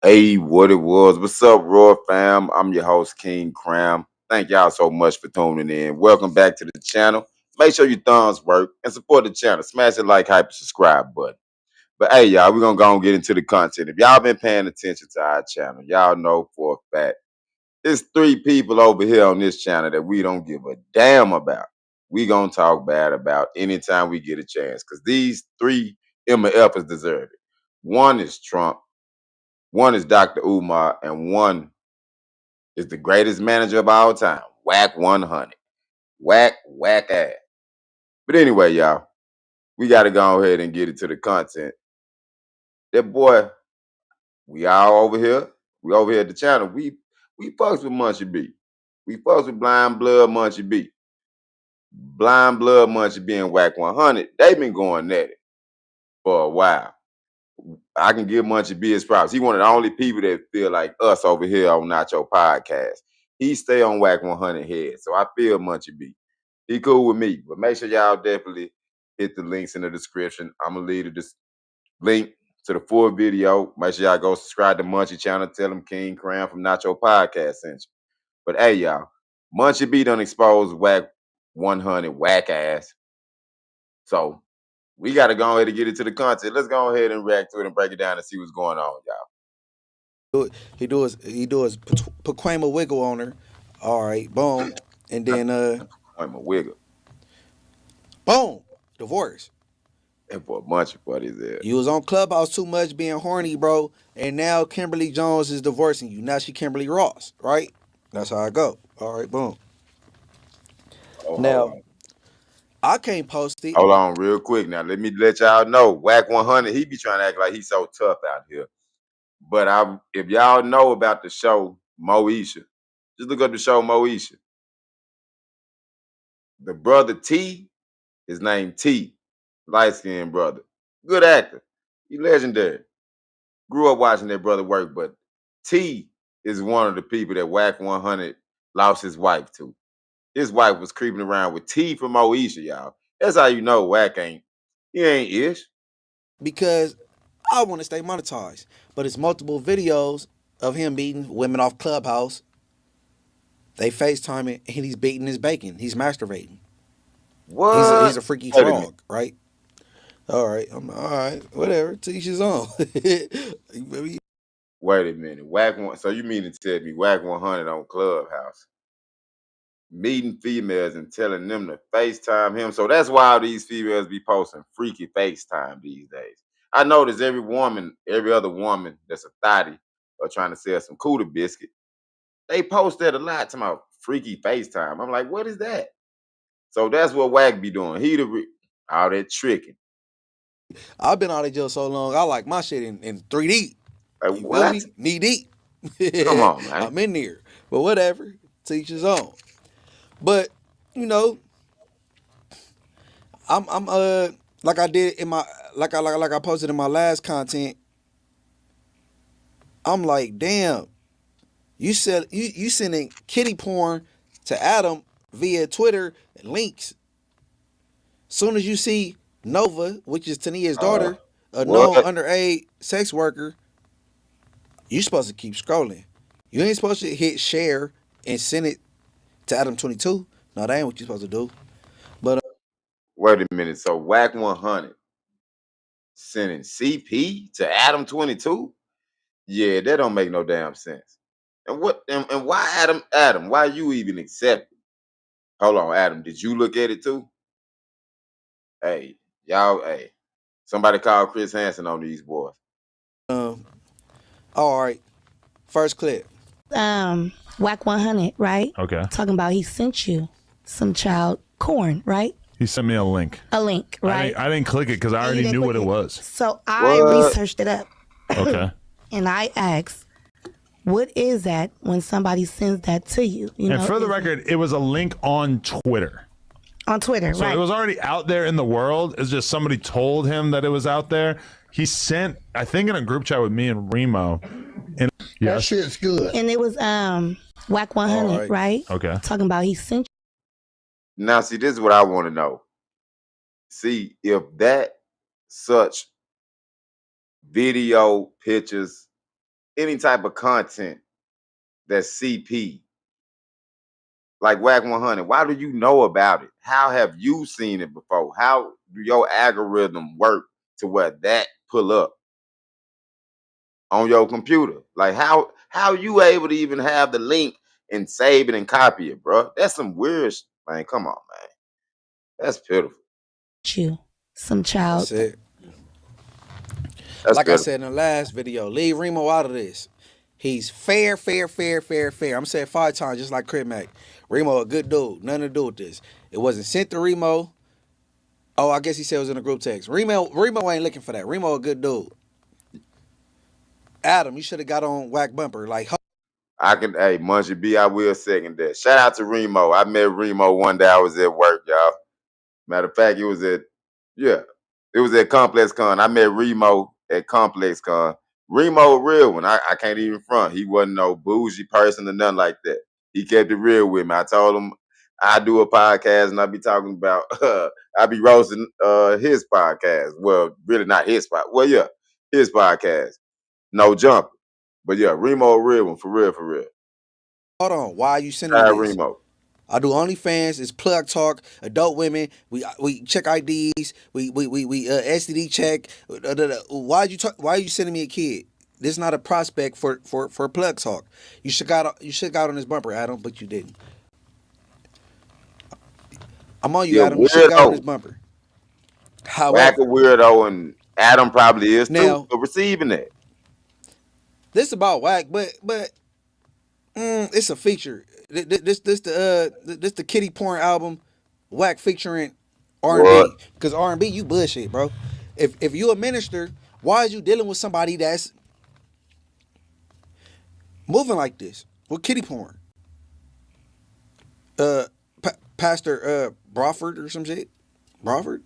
Hey, what it was. What's up, Raw fam? I'm your host, King Cram. Thank y'all so much for tuning in. Welcome back to the channel. Make sure your thumbs work and support the channel. Smash the like, hype, and subscribe button. But hey, y'all, we're gonna go and get into the content. If y'all been paying attention to our channel, y'all know for a fact it's three people over here on this channel that we don't give a damn about. We gonna talk bad about anytime we get a chance. Cause these three MFers deserve it. One is Trump. One is Dr. Umar, and one is the greatest manager of all time, Wack 100. Whack ass. But anyway, y'all, we got to go ahead and get into the content. That boy, we all over here. We over here at the channel. We fucks with munchieB. We fucks with Blind Blood munchieB. Blind Blood munchieB and Wack 100. They've been going at it for a while. I can give munchieB his props. He one of the only people that feel like us over here on nachopodcast. He stay on Wack 100 head, so I feel munchieB. He cool with me, but make sure y'all definitely hit the links in the description. I'm gonna leave this link to the full video. Make sure y'all go subscribe to Munchie channel. Tell him King Cram from Nacho Podcast sent you. But hey, y'all, munchieB done exposed Wack 100 whack ass. So we got to go ahead and get into the content. Let's go ahead and react to it and break it down and see what's going on, y'all. He do his Paquema wiggle on her. All right, boom, and then I'm a wiggle. boom, divorce. And for a munchie, what is it? You was on Clubhouse too much being horny, bro, and now Kimberly Jones is divorcing you. Now she Kimberly Ross, right? That's how I go. All right, boom. Oh, Now I can't post it. hold on real quick. Now, let me let y'all know. Wack 100, he be trying to act like he's so tough out here. But if y'all know about the show Moesha, just look up the show Moesha. The brother T, his name T, light-skinned brother. Good actor. He legendary. Grew up watching that brother work, but T is one of the people that Wack 100 lost his wife to. His wife was creeping around with T from Moesha, y'all. That's how you know Wack he ain't ish. Because I want to stay monetized. But it's multiple videos of him beating women off Clubhouse. They FaceTiming and he's beating his bacon. He's masturbating. What? He's a freaky Wait a minute. frog, right? All right, I'm all right. Whatever. To each his own. Wait a minute. So you mean to tell me Wack 100 on Clubhouse meeting females and telling them to FaceTime him? So that's why all these females be posting freaky FaceTime these days. I notice every other woman that's a thotty or trying to sell some cooter biscuit, they post that a lot to my freaky FaceTime. I'm like, what is that? So that's what Wack be doing. All that tricking. I've been out of jail so long. I like my shit in 3D. Like, You feel what? me? Knee deep. Come on, man. I'm in there. But whatever. To each his own. But you know, I'm like I did in my like I posted in my last content. I'm like, damn, you sending kitty porn to Adam via Twitter links. Soon as you see Nova, which is Tania's daughter, a known What? underage sex worker, you supposed to keep scrolling. You ain't supposed to hit share and send it to Adam 22. No, that ain't what you're supposed to do. But Wait a minute. So Wack 100 sending CP to Adam 22? Yeah, that don't make no damn sense. And why Adam, why you even accept it? Hold on, Adam, did you look at it too? Hey, hey. Somebody call Chris Hansen on these boys. all right, first clip. Wack 100, right? Okay. Talking about he sent you some child corn, right? He sent me a link. A link, right? I didn't click it because I You already didn't knew what click it was. So I What? researched it up Okay. and I asked, what is that when somebody sends that to you? You And know, for the is it record, it was a link on Twitter. on Twitter, So right? it was already out there in the world. It's just somebody told him that it was out there. He sent, I think, in a group chat with me and Remo. And That yes. shit's good. and it was Wack 100, All right. right? Okay. Talking about he sent Now, see, this is what I want to know. See, if that such video, pictures, any type of content that's CP, like Wack 100, why do you know about it? How have you seen it before? How do your algorithm work to where that pull up on your computer? Like how you able to even have the link and save it and copy it, bro? That's some weird man. Come on, man. That's pitiful. You, some child. That's it. That's Like I pitiful. said in the last video, leave Remo out of this. He's fair. I'm saying 5 times, just like Crib Mac. Remo a good dude. Nothing to do with this. It wasn't sent to Remo. Oh, I guess he said it was in a group text. Remo ain't looking for that. Remo a good dude. Adam, you should have got on Wack Bumper. Like, Hey, munchieB, I will second that. Shout out to Remo. I met Remo one day. I was at work, y'all. Matter of fact, it was at Complex Con. I met Remo at Complex Con. Remo, a real one. I can't even front. He wasn't no bougie person or nothing like that. He kept it real with me. I told him I do a podcast and I be talking about, I be roasting his podcast. Well, really not his podcast. Well, yeah, his podcast. No jump. But yeah, Remo, a real one, for real, for real. hold on. Why are you sending me this? Remo. I do OnlyFans. It's plug talk. Adult women. We check IDs. We STD check. Why are you sending me a kid? This is not a prospect for plug talk. You should got on this bumper, Adam, but you didn't. I'm on you, Yeah, Adam. You should have got on this weirdo. bumper. Wack a However, weirdo, and Adam probably is now too for receiving it. this about Wack, but it's a feature. This the kitty porn album, Wack featuring R&B. What? Because R&B, you bullshit, bro. If you a minister, why is you dealing with somebody that's moving like this with kitty porn? Pastor Brawford or some shit. Brawford.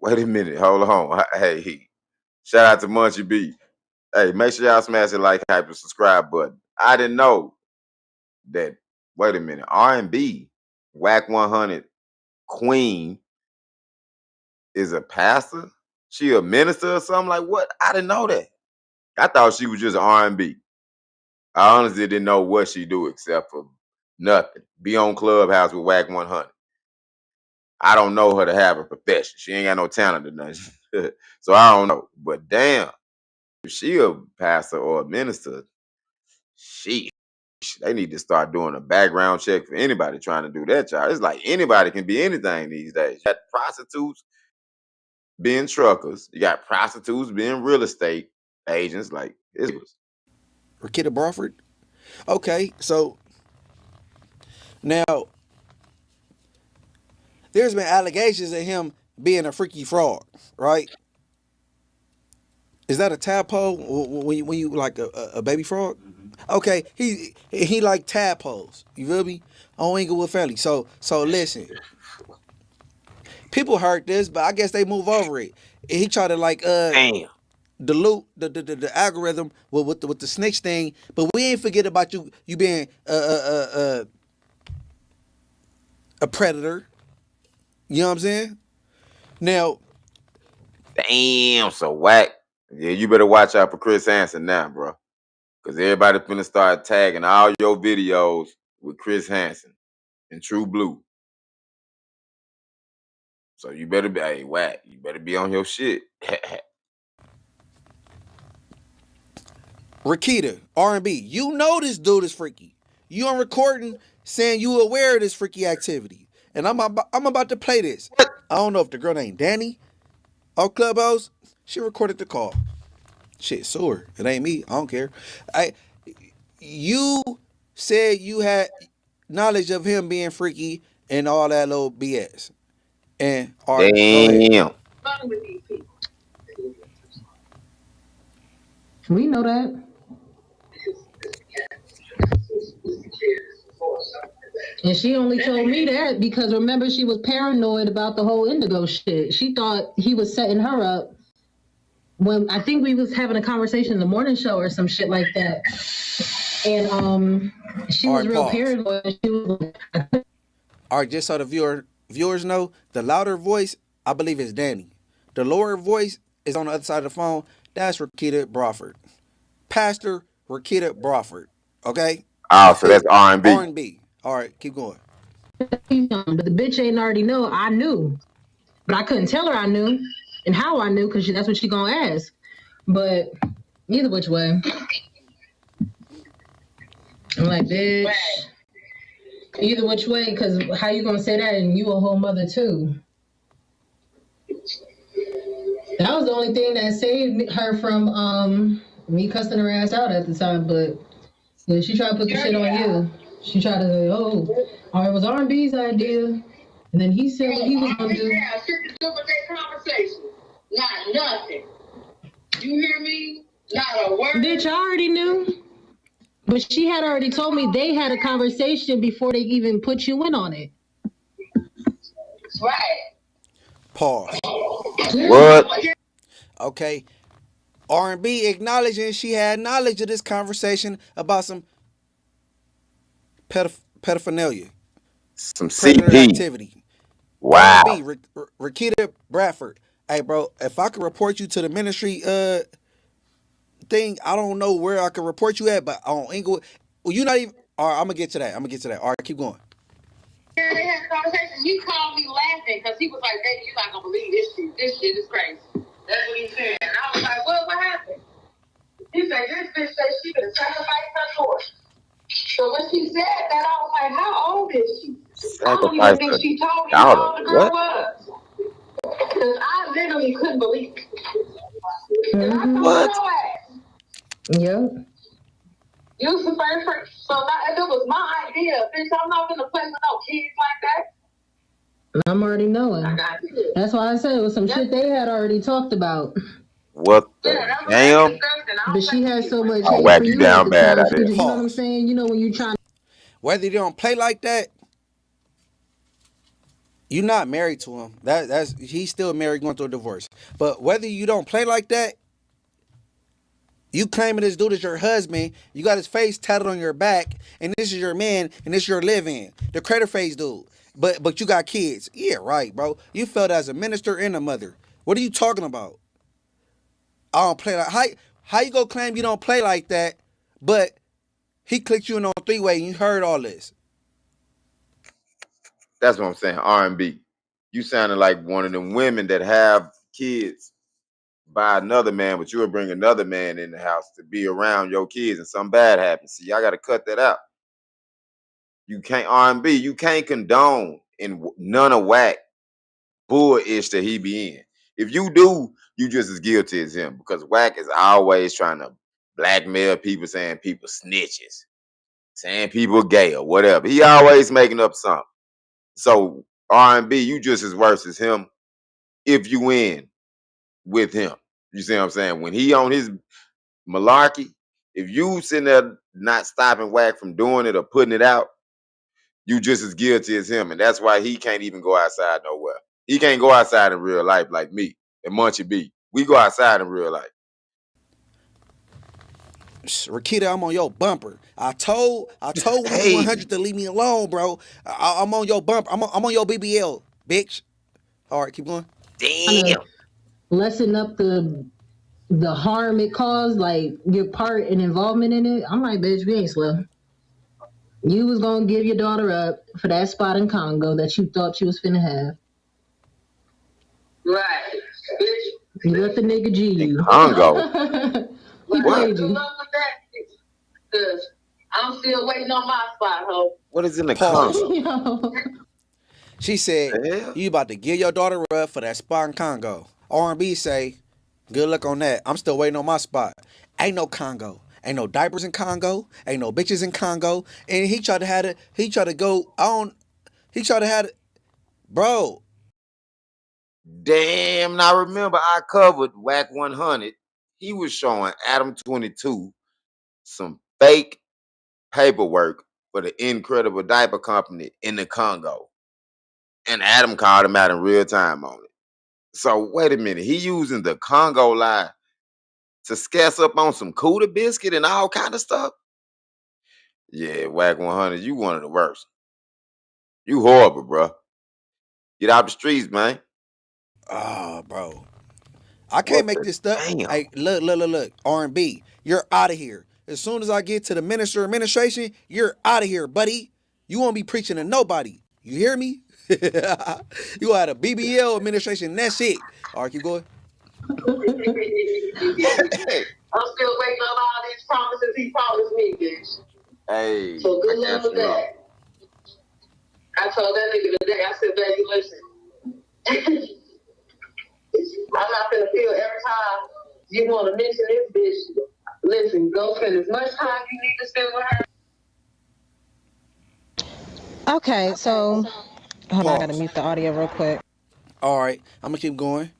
Wait a minute, hold on. Hey, shout out to munchieB. Hey, make sure y'all smash the like, hype, and subscribe button. I didn't know that. Wait a minute, R&B, Wack 100 Queen is a pastor. She a minister or something, like what? I didn't know that. I thought she was just R&B. I honestly didn't know what she do except for nothing. Be on Clubhouse with Wack 100. I don't know her to have a profession. She ain't got no talent or nothing. So I don't know. But damn, if she a pastor or a minister, they need to start doing a background check for anybody trying to do that job. It's like anybody can be anything these days. You got prostitutes being truckers. You got prostitutes being real estate agents. Like it's Rakita Brawford. Okay, so now there's been allegations of him being a freaky frog, right? Is that a tadpole when you like a baby frog? Okay, he like tadpoles. You feel me? On Inglewood family. So listen. People heard this, but I guess they move over it. He tried to like damn. dilute the algorithm with the snitch thing, but we ain't forget about you being a predator. You know what I'm saying? Now, Damn, so Wack. Yeah, you better watch out for Chris Hansen now, bro. Because everybody finna start tagging all your videos with Chris Hansen and True Blue. So you better be, hey, Wack, you better be on your shit. Rakita, R&B, you know this dude is freaky. You on recording saying you aware of this freaky activity. And I'm about to play this. I don't know if the girl named Danny on Clubhouse, she recorded the call. Shit, sue her. It ain't me. I don't care. You said you had knowledge of him being freaky and all that little BS. And all right, go ahead. Damn. We know that. And she only told me that because remember she was paranoid about the whole Indigo shit. She thought he was setting her up when I think we was having a conversation in the morning show or some shit like that. And she was real paranoid. She was all right, just so the viewers know, the louder voice, I believe, is Danny. The lower voice is on the other side of the phone. That's Rakita Brawford. Pastor Rakita Brawford. Okay? Oh, so that's R&B. R&B. All right, keep going. But the bitch ain't already know. I knew, but I couldn't tell her I knew and how I knew because that's what she gonna ask. But either which way, I'm like, bitch. Either which way, because how you gonna say that and you a whole mother too? That was the only thing that saved her from me cussing her ass out at the time. But yeah, she tried to put the shit on you. She tried to say, oh, it was R&B's idea. And then he said what he was going to do. Yeah, shit to do with that conversation. Not nothing. You hear me? Not a word. Bitch, I already knew. But she had already told me they had a conversation before they even put you in on it. Right. Pause. What? Okay. R&B acknowledging she had knowledge of this conversation about some pedophilia. Some Predator CP. activity. Wow. R&B, Rakita Bradford. Hey, bro, if I could report you to the ministry thing, I don't know where I could report you at, but on Inglewood, well, you not even. All right, I'm gonna get to that. All right, keep going. Yeah, they had a conversation. He called me laughing because he was like, baby, you're not going to believe this shit. This shit is crazy. That's what he said. And I was like, well, what happened? He said, this bitch said she could sacrifice her daughter. So when she said that, I was like, how old is she? I don't even think she told me how old the girl was. Because I literally couldn't believe it. And I told What? her ass. Yep. You was the first person. So if it was my idea, bitch, I'm not going to play with no kids like that. I'm already knowing. I got you. That's why I said it was some shit they had already talked about. What the damn? But she had so much Oh, hate Wack, for you you at down the bad time. out there. You know what I'm saying? You know when you trying. Whether you don't play like that, you're not married to him. That's he's still married, going through a divorce. But whether you don't play like that, you claiming this dude is your husband, you got his face tatted on your back, and this is your man, and this is your live-in, the crater face dude. But you got kids. Yeah, right, bro. You felt as a minister and a mother. What are you talking about? I don't play like how you go claim you don't play like that, but he clicked you in on three-way and you heard all this. That's what I'm saying. R&B. You sounded like one of them women that have kids by another man, but you would bring another man in the house to be around your kids, and something bad happens. See, I got to cut that out. You can't R&B. You can't condone in none of Wack bullish that he be in. If you do, you just as guilty as him, because Wack is always trying to blackmail people, saying people snitches, saying people gay or whatever. He always making up something. So R&B, you just as worse as him if you in with him. You see what I'm saying? When he on his malarkey, if you sitting there not stopping Wack from doing it or putting it out, you just as guilty as him. And that's why he can't even go outside nowhere. He can't go outside in real life like me and munchieB. We go outside in real life. Rakita, I'm on your bumper. I told Hey. 100 to leave me alone, bro. I'm on your bumper. I'm on your BBL, bitch. All right, keep going. Damn. Lessen up the harm it caused, like your part and involvement in it. I'm like, bitch, we ain't slow. You was gonna give your daughter up for that spot in Congo that you thought you was finna have. Right. You let the nigga G you. Congo. He played you. Because I'm still waiting on my spot, ho. What is in the Pause. Congo? She said, Yeah. you about to give your daughter up for that spot in Congo. R&B say, good luck on that. I'm still waiting on my spot. Ain't no Congo. Ain't no diapers in Congo. Ain't no bitches in Congo. And he tried to have it. He tried to go on. He tried to have it. Bro. Damn. Now remember, I covered Wack 100. He was showing Adam 22 some fake paperwork for the Incredible Diaper Company in the Congo. And Adam called him out in real time on it. So wait a minute. He using the Congo lie to scare up on some Cuda biscuit and all kind of stuff? Yeah, Wack 100, you one of the worst. You horrible, bro. Get out the streets, man. Oh, bro. I can't What make the this stuff. damn? Hey, look. R&B, you're out of here. As soon as I get to the administration, you're out of here, buddy. You won't be preaching to nobody. You hear me? You had a BBL administration. That's it. All right, keep going. I'm still waiting on all these promises he promised me, bitch. Hey, So good I luck guess with that. I told that nigga today, I said, baby, listen. I'm not gonna feel every time you want to mention this bitch. Listen, go spend as much time you need to spend with her. Okay, so hold on, I gotta Pause. mute the audio real quick. All right, I'm gonna keep going,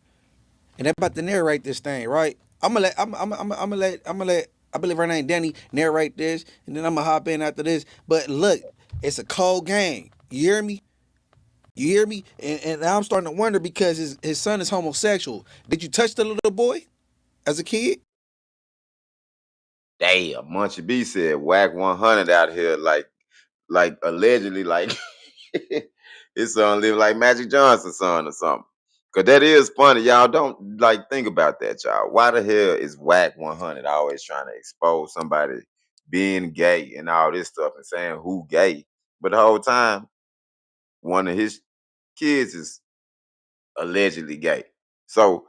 and they're about to narrate this thing, right? I'm gonna let. I believe her name Danny narrate this, and then I'm gonna hop in after this. But look, it's a cold game. You hear me? You hear me? And now I'm starting to wonder because his son is homosexual. Did you touch the little boy as a kid? damn. munchieB said Wack 100 out here, like allegedly, like his son live like Magic Johnson's son or something. Cause that is funny, y'all. Don't like think about that, y'all. Why the hell is Wack 100 always trying to expose somebody being gay and all this stuff and saying who gay? But the whole time, one of his kids is allegedly gay. So,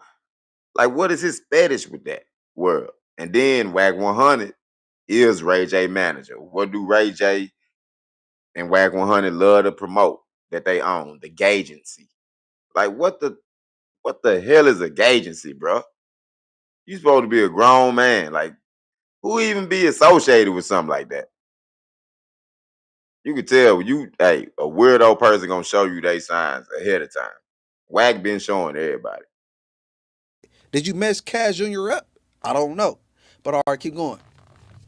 like, what is his fetish with that world? And then Wack 100 is Ray J manager. What do Ray J and Wack 100 love to promote that they own? The gagency. Like, what the hell is a gagency, bro? You supposed to be a grown man. Like, who even be associated with something like that? You could tell a weirdo person gonna show you they signs ahead of time. Wack been showing everybody. Did you mess Cash Jr. up? I don't know. But all right, keep going.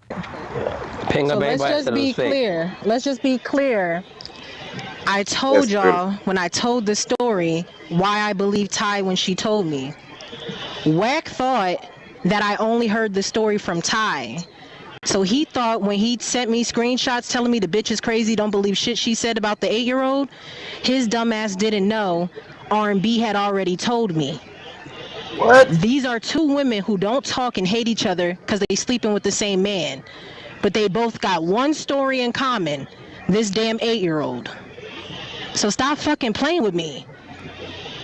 So let's just be clear. Let's just be clear. I told That's y'all critical. when I told the story why I believed Ty when she told me. Wack thought that I only heard the story from Ty. So he thought when he sent me screenshots telling me the bitch is crazy, don't believe shit she said about the 8-year-old, his dumbass didn't know R&B had already told me. What? These are two women who don't talk and hate each other because they sleeping with the same man. But they both got one story in common, this damn 8-year-old. So stop fucking playing with me.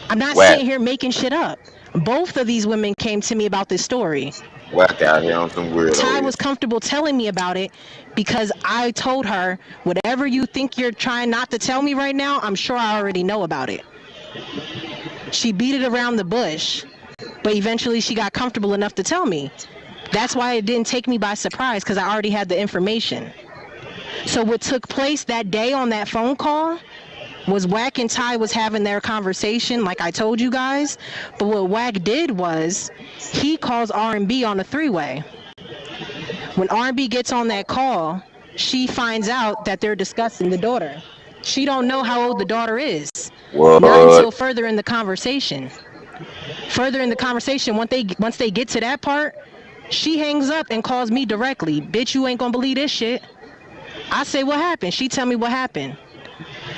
I'm not Wack. sitting here making shit up. Both of these women came to me about this story. Wack out here on some weirdo. Ty was comfortable telling me about it because I told her, whatever you think you're trying not to tell me right now, I'm sure I already know about it. She beat it around the bush, but eventually she got comfortable enough to tell me. That's why it didn't take me by surprise, because I already had the information. So what took place that day on that phone call was Wack and Ty was having their conversation like I told you guys, but what Wack did was he calls R&B on a three-way. When R&B gets on that call, she finds out that they're discussing the daughter. She don't know how old the daughter is. What? Not until further in the conversation. Further in the conversation, once they get to that part, she hangs up and calls me directly. Bitch, you ain't gonna believe this shit. I say, what happened? She tell me what happened.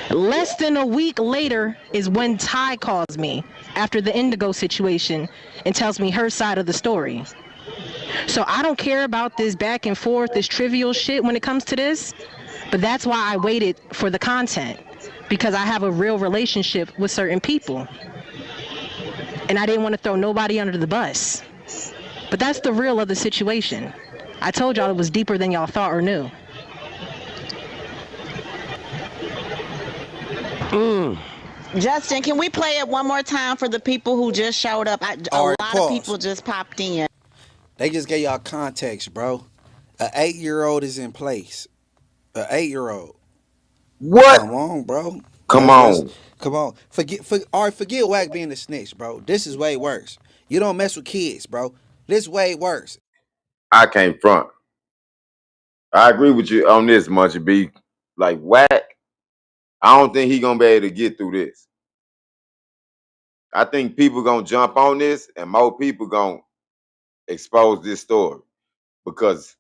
Less than a week later is when Ty calls me after the Indigo situation and tells me her side of the story. So I don't care about this back and forth, this trivial shit when it comes to this, but that's why I waited for the content, because I have a real relationship with certain people. And I didn't want to throw nobody under the bus. But that's the real of the situation. I told y'all it was deeper than y'all thought or knew. Justin, can we play it one more time for the people who just showed up? A All right, lot pause. of people just popped in. They just gave y'all context, bro. An 8-year-old is in place. An 8-year-old. What? Come on, bro. Come Let's- on. Come on. Forget Wack being a snitch, bro. This is way worse. You don't mess with kids, bro. This way worse. I can't front. I agree with you on this, munchieB. Like Wack, I don't think he gonna be able to get through this. I think people gonna jump on this, and more people gonna expose this story because,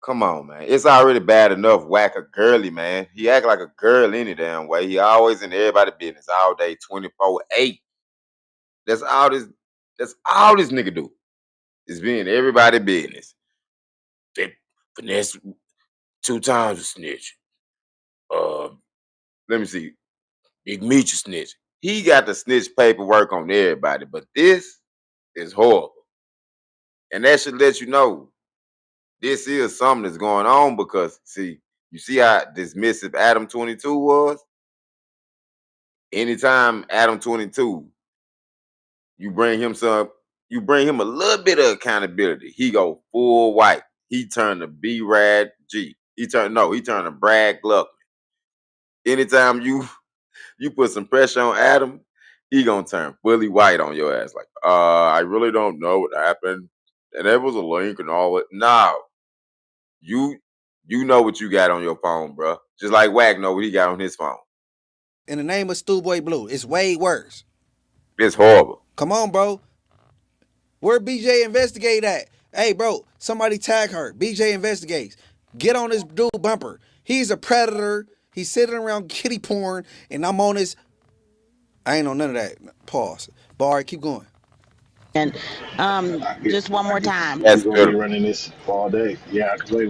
come on, man, it's already bad enough. Wack a girly man. He act like a girl any damn way. He always in everybody's business all day, 24/8. That's all this. That's all this nigga do. Is being everybody business. They finesse 2 times a snitch. Let me see. Big Meech a snitch. He got the snitch paperwork on everybody, but this is horrible. And that should let you know this is something that's going on because you see how dismissive Adam 22 was? Anytime Adam 22, you bring him a little bit of accountability. He go full white. He turned to B-Rad G. He turned to Brad Gluckman. Anytime you put some pressure on Adam, he gonna turn fully white on your ass. Like, I really don't know what happened. And there was a link and all it. No. You know what you got on your phone, bro. Just like Wack know what he got on his phone. In the name of Schoolboy Blue, it's way worse. It's horrible. Come on, bro. Where BJ investigate at? Hey, bro, somebody tag her. BJ investigates. Get on this dude bumper. He's a predator. He's sitting around kitty porn, and I'm on his. I ain't on none of that. Pause. But all right, keep going. And just one more time. That's We're gonna be good. running this all day. Yeah, I can play.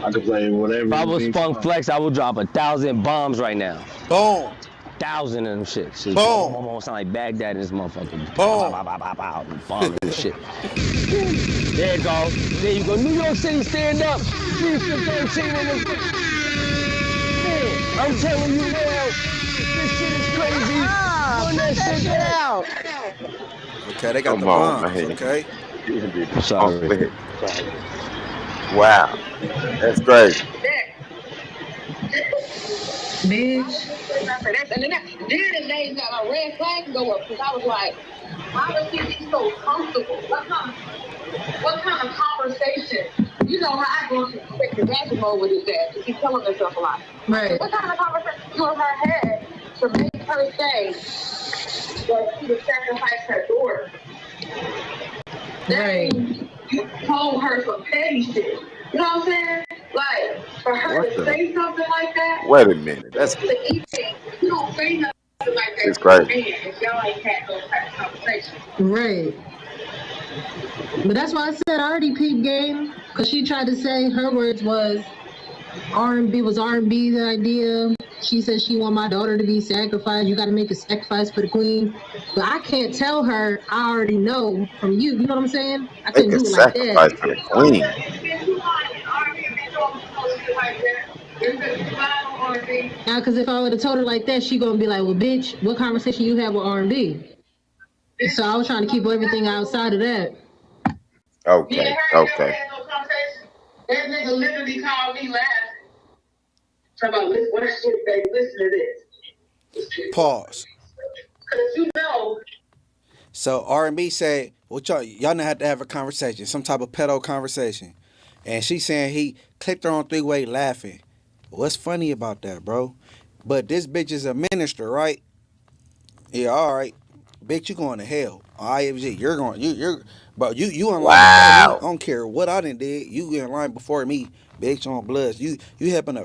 I can play whatever. If I was Funk Flex, I would drop 1,000 bombs right now. Boom. 1,000 of them shit. Boom. Sound like Baghdad in this motherfucker. Boom. Bomb and shit. There you go. There you go. New York City, stand up. 13 in this. Man, I'm telling you now, this shit is crazy. Run that shit out. Okay, they got Come the on, bombs. man. Okay. Sorry. Wow. That's crazy. Bitch. And then the days that my red flag go up because I was like, why does he be so comfortable? What kind of conversation? You know how I go into expected mode with his dad because he's telling himself a lot. Right. What kind of conversation you and her had to make her say that she would sacrifice her daughter? Right. You told her some petty shit. You know what I'm saying? Like, for her to say something like that. Wait a minute. That's You don't say nothing like that. It's crazy. Man, if y'all ain't had those type of conversations. Right. But that's why I said I already peeped game, because she tried to say her words was R&B's idea. She said she want my daughter to be sacrificed. You got to make a sacrifice for the queen. But I can't tell her. I already know from you. You know what I'm saying? I couldn't do it like sacrifice that. for the queen. Now, because if I would have told her like that, she gonna be like, "Well, bitch, what conversation you have with R&B?" So I was trying to keep everything outside of that. Okay. That nigga literally called me laughing. Talking about, listen, what shit, baby, listen to this. Pause. Because you know. So R&B said, well, y'all not have to have a conversation, some type of pedo conversation. And she saying he clicked her on three-way laughing. What's funny about that, bro? But this bitch is a minister, right? Yeah, all right. Bitch, you going to hell. IFG, you're going, but you in line before me. I don't care what I done did. You in line before me, bitch, on bloods. You helping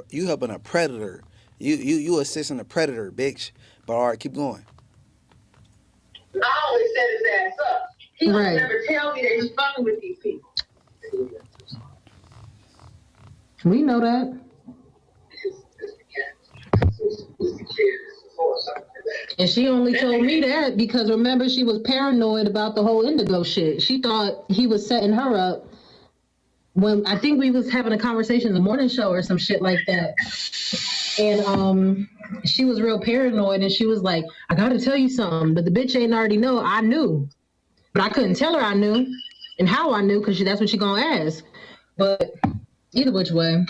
a predator. You assisting a predator, bitch. But all right, keep going. I always set his ass up. He would never tell me that he's fucking with these people. We know that. And she only told me that because remember she was paranoid about the whole Indigo shit. She thought he was setting her up when I think we was having a conversation in the morning show or some shit like that. And she was real paranoid and she was like, I gotta tell you something, but the bitch ain't already know. I knew. But I couldn't tell her I knew and how I knew because that's what she gonna ask. But either which way.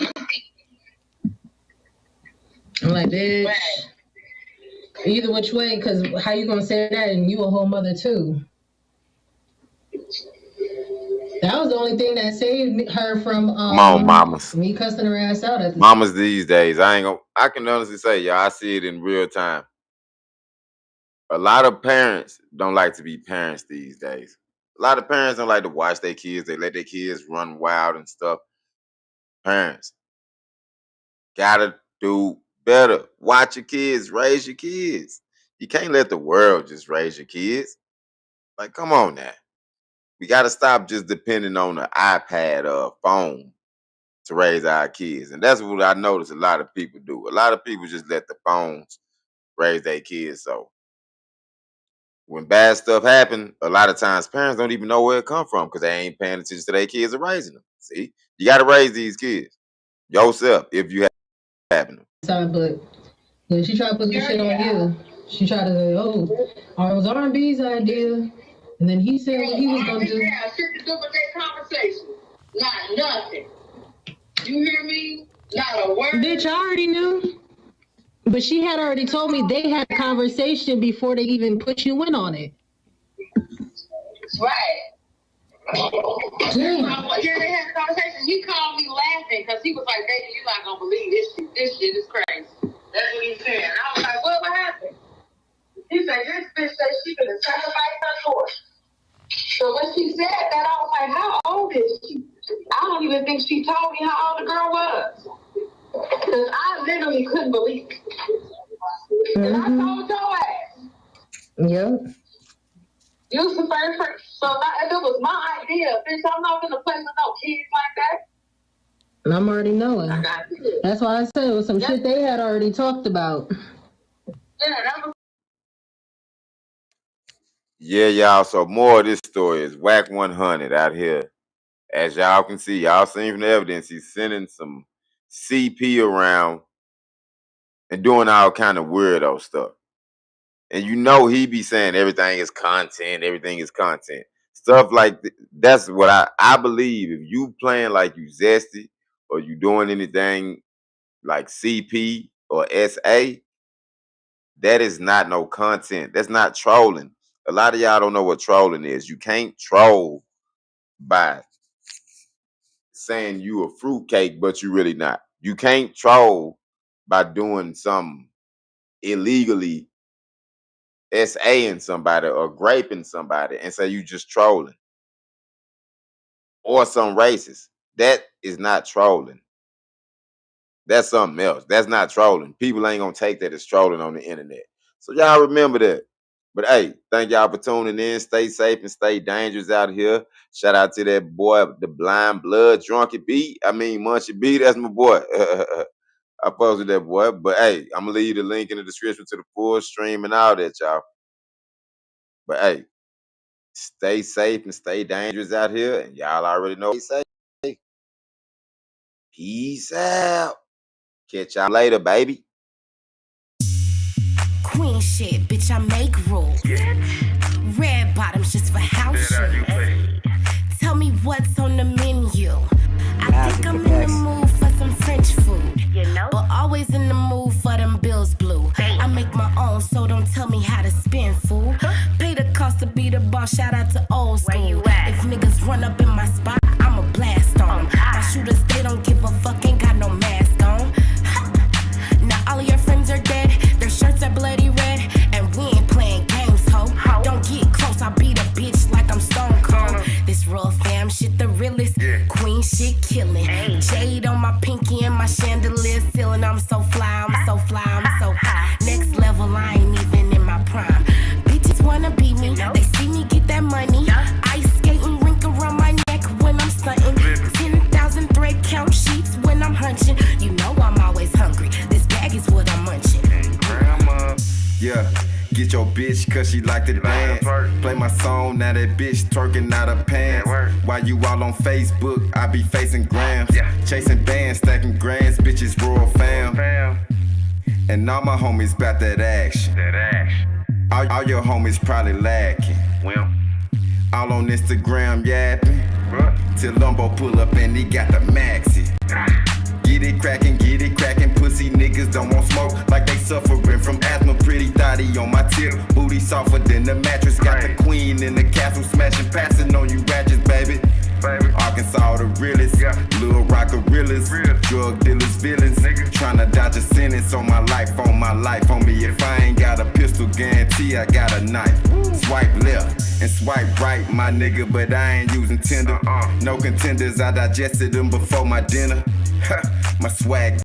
I'm like, bitch. Either which way, because how you gonna say that and you a whole mother too? That was the only thing that saved her from Come on, mamas. me cussing her ass out at the Mamas these days. I can honestly say, y'all, I see it in real time. A lot of parents don't like to be parents these days. A lot of parents don't like to watch their kids. They let their kids run wild and stuff. Parents gotta do better. Watch your kids, raise your kids. You can't let the world just raise your kids. Like, come on now. We got to stop just depending on the iPad or phone to raise our kids. And that's what I notice a lot of people do. A lot of people just let the phones raise their kids. So when bad stuff happen, a lot of times parents don't even know where it come from because they ain't paying attention to their kids or raising them. See, you got to raise these kids yourself if you having them. Sorry, but when she tried to put this shit on you, she tried to say, "Oh, it was R&B's idea," and then he said what he was gonna do. Yeah, shit to do with that conversation. Not nothing. You hear me? Not a word. Bitch, I already knew. But she had already told me they had a conversation before they even put you in on it. Right. Yeah, they had a conversation. He called me laughing because he was like, "Baby, you're not gonna believe this shit. This shit is crazy." That's what he said. And I was like, "What happened?" He said, "This bitch said she gonna sacrifice her daughter." So when she said that, I was like, "How old is she?" I don't even think she told me how old the girl was. Because I literally couldn't believe it. And I told your ass. Yep. You was the first person. So if it was my idea, bitch, I'm not gonna play with no kids like that. And I'm already knowing. I got it. That's why I said it was some shit they had already talked about. Yeah, that was. Yeah, y'all. So more of this story is Wack 100 out here. As y'all can see, y'all seen from the evidence, he's sending some CP around and doing all kind of weirdo stuff. And you know he be saying everything is content, everything is content. Stuff like that's what I believe. If you playing like you zesty or you doing anything like CP or SA, that is not no content. That's not trolling. A lot of y'all don't know what trolling is. You can't troll by saying you a fruitcake, but you really not. You can't troll by doing something illegally SAing somebody or graping somebody and say you just trolling. Or some racist. That is not trolling. That's something else. That's not trolling. People ain't gonna take that as trolling on the internet. So y'all remember that. But hey, thank y'all for tuning in. Stay safe and stay dangerous out here. Shout out to that boy, the blind blood munchieB. munchieB, that's my boy. I posted that boy. But hey, I'm gonna leave you the link in the description to the full stream and all that, y'all. But hey, stay safe and stay dangerous out here. And y'all already know. Stay safe. Peace out. Catch y'all later, baby. Queen shit, bitch, I make rules. Red bottoms just for house shoes. Tell me what's on the menu. I think I'm in the mood for some French food. But always in the mood for them bills blue. I make my own, so don't tell me how to spend, fool. Pay the cost to be the boss, shout out to old school. If niggas run up in my spot, I'ma blast on them. My shooters, they don't give a fuck, ain't got no mask on. Now all of your friends are dead, their shirts are bloody red, and we ain't playing games, ho. Don't get close, I beat a bitch like I'm Stone Cold. This real fam shit, the realest. Queen shit killing. Jade on my pinky and my chandelier ceiling. I'm so fly, I'm so fly, I'm so high. Next level, I ain't even in my prime. Bitches wanna be me, they see me get that money. Ice skating, rink around my neck when I'm stunting. 10,000 thread count sheets when I'm hunching. You know I'm always hungry, this bag is what I'm munching. Yeah, get your bitch cause she like to dance. Play my song, now that bitch twerking out her pants. While you all on Facebook, I be facing grams. Chasing bands, stacking grands, bitches royal fam. And all my homies bout that action. All your homies probably lacking. All on Instagram yapping. Till Lumbo pull up and he got the maxi. Get it crackin', pussy niggas don't want smoke like they suffering from asthma. Pretty thotty on my tip, booty softer than the mattress. Got the queen in the castle, smashing, passing on you ratchets, baby. Arkansas the realest, Little Rock gorillas, drug dealers, villains, tryna dodge a sentence on my life, on me. If I ain't got a pistol, guarantee I got a knife. Swipe left and swipe right, my nigga, but I ain't using Tinder. No contenders, I digested them before my dinner. My swag